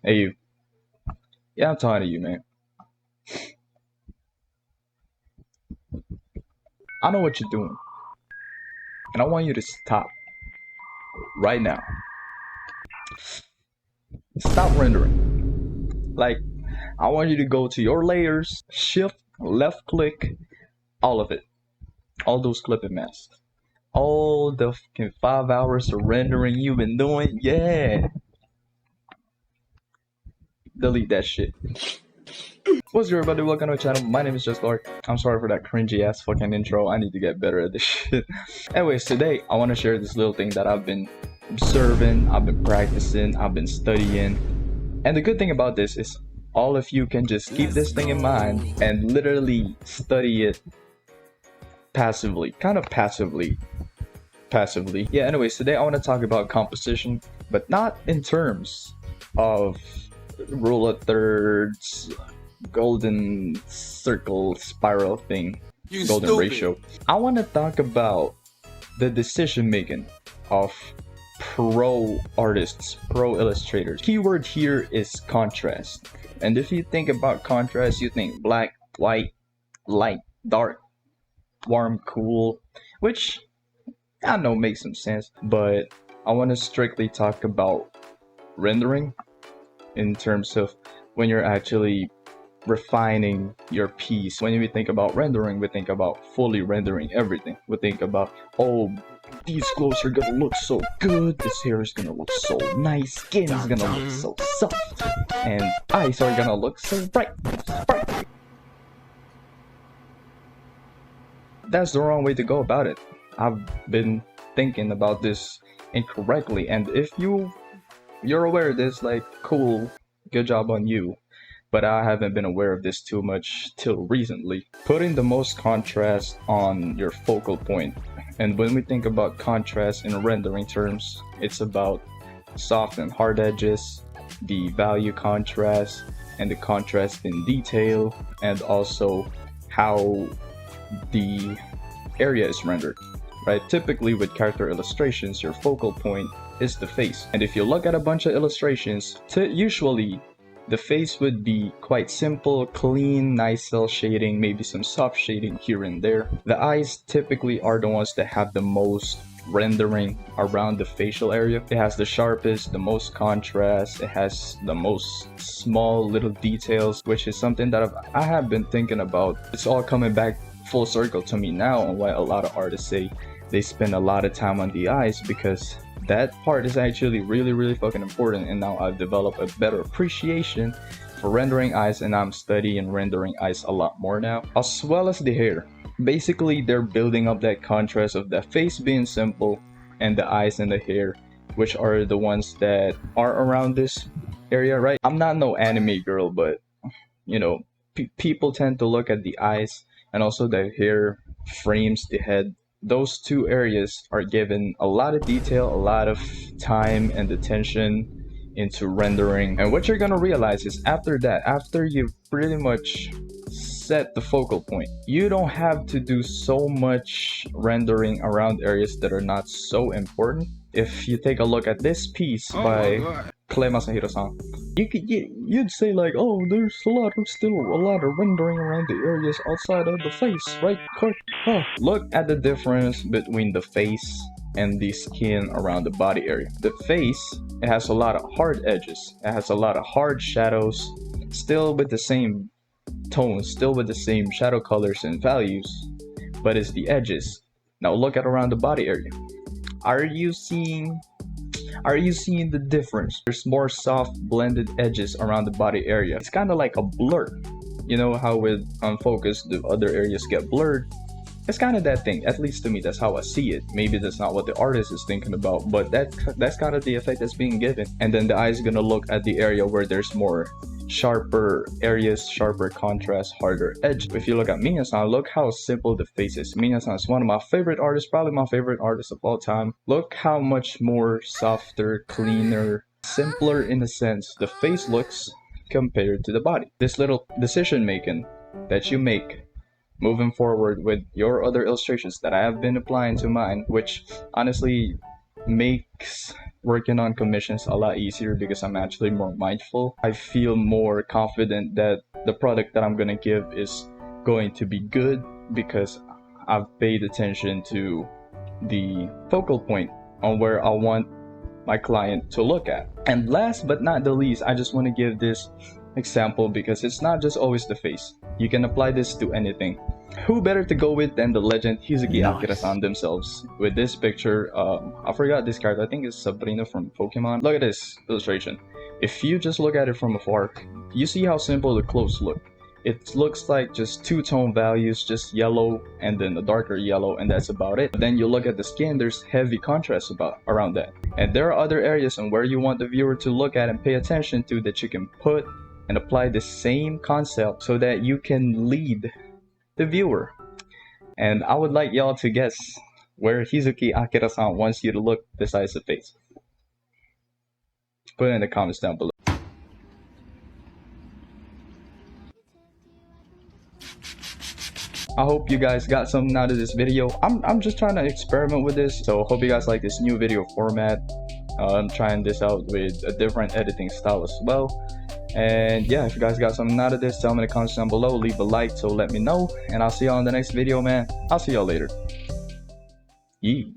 Hey you. Yeah, I'm talking to you, man. I know what you're doing, and I want you to stop right now. Stop rendering. Like, I want you to go to your layers, shift, left click, all of it. All those clipping masks. All the fucking 5 hours of rendering you've been doing, yeah. Delete that shit. What's good, everybody? Welcome to my channel. My name is Just Lord. I'm sorry for that cringy ass fucking intro. I need to get better at this shit. Anyways, today I want to share this little thing that I've been observing, I've been practicing, I've been studying. And the good thing about this is all of you can just keep this thing in mind and literally study it passively. Kind of passively. Yeah, anyways, today I want to talk about composition, but not in terms of rule of thirds, golden circle spiral thing, golden ratio. I want to talk about the decision making of pro artists, pro illustrators. Keyword here is contrast. And if you think about contrast, you think black, white, light, dark, warm, cool, which I know makes some sense, but I want to strictly talk about rendering in terms of when you're actually refining your piece. When we think about rendering, we think about fully rendering everything. We think about, oh, these clothes are gonna look so good, this hair is gonna look so nice, skin is gonna look so soft, and eyes are gonna look so bright. That's the wrong way to go about it. I've been thinking about this incorrectly, and if you're aware of this, like, cool, good job on you. But I haven't been aware of this too much till recently. Putting the most contrast on your focal point. And when we think about contrast in rendering terms, it's about soft and hard edges, the value contrast, and the contrast in detail, and also how the area is rendered. Right? Typically with character illustrations, your focal point is the face. And if you look at a bunch of illustrations, usually the face would be quite simple, clean, nice cell shading, maybe some soft shading here and there. The eyes typically are the ones that have the most rendering around the facial area. It has the sharpest, the most contrast, it has the most small little details, which is something that I have been thinking about. It's all coming back full circle to me now on why a lot of artists say they spend a lot of time on the eyes, because that part is actually really fucking important. And now I've developed a better appreciation for rendering eyes, and I'm studying rendering eyes a lot more now, as well as the hair. Basically, they're building up that contrast of the face being simple and the eyes and the hair, which are the ones that are around this area, right? I'm not no anime girl, but you know, people tend to look at the eyes and also the hair frames the head. Those two areas are given a lot of detail, a lot of time and attention into rendering. And what you're gonna realize is after that, after you've pretty much set the focal point, you don't have to do so much rendering around areas that are not so important. If you take a look at this piece by Clay Masahiro-san, you'd say like, oh, there's still a lot of rendering around the areas outside of the face, right? Huh. Look at the difference between the face and the skin around the body area. The face, it has a lot of hard edges, it has a lot of hard shadows, still with the same tones, still with the same shadow colors and values, but it's the edges. Now look at around the body area. Are you seeing the difference? There's more soft blended edges around the body area. It's kind of like a blur. You know how with unfocused the other areas get blurred? It's kind of that thing. At least to me, that's how I see it. Maybe that's not what the artist is thinking about, but that's kind of the effect that's being given. And then the eye is gonna look at the area where there's more sharper areas, sharper contrast, harder edge. If you look at Miya-san, look how simple the face is. Miya-san is one of my favorite artists, probably my favorite artist of all time. Look how much more softer, cleaner, simpler in a sense the face looks compared to the body. This little decision making that you make moving forward with your other illustrations that I have been applying to mine, which honestly makes working on commissions a lot easier because I'm actually more mindful. I feel more confident that the product that I'm gonna give is going to be good because I've paid attention to the focal point on where I want my client to look at. And last but not the least, I just want to give this example because it's not just always the face. You can apply this to anything. Who better to go with than the legend Hizuki Akira-san themselves? With this picture, I forgot this card. I think it's Sabrina from Pokemon. Look at this illustration. If you just look at it from afar, you see how simple the clothes look. It looks like just two-tone values, just yellow and then a darker yellow, and that's about it. But then you look at the skin, there's heavy contrast around that. And there are other areas on where you want the viewer to look at and pay attention to that you can put and apply the same concept so that you can lead the viewer. And I would like y'all to guess where Hizuki Akira-san wants you to look besides the face. Put it in the comments down below. I hope you guys got something out of this video. I'm just trying to experiment with this, so hope you guys like this new video format. I'm trying this out with a different editing style as well. And yeah, if you guys got something out of this, tell me in the comments down below. Leave a like to let me know, and I'll see y'all in the next video, man. I'll see y'all later. Yee.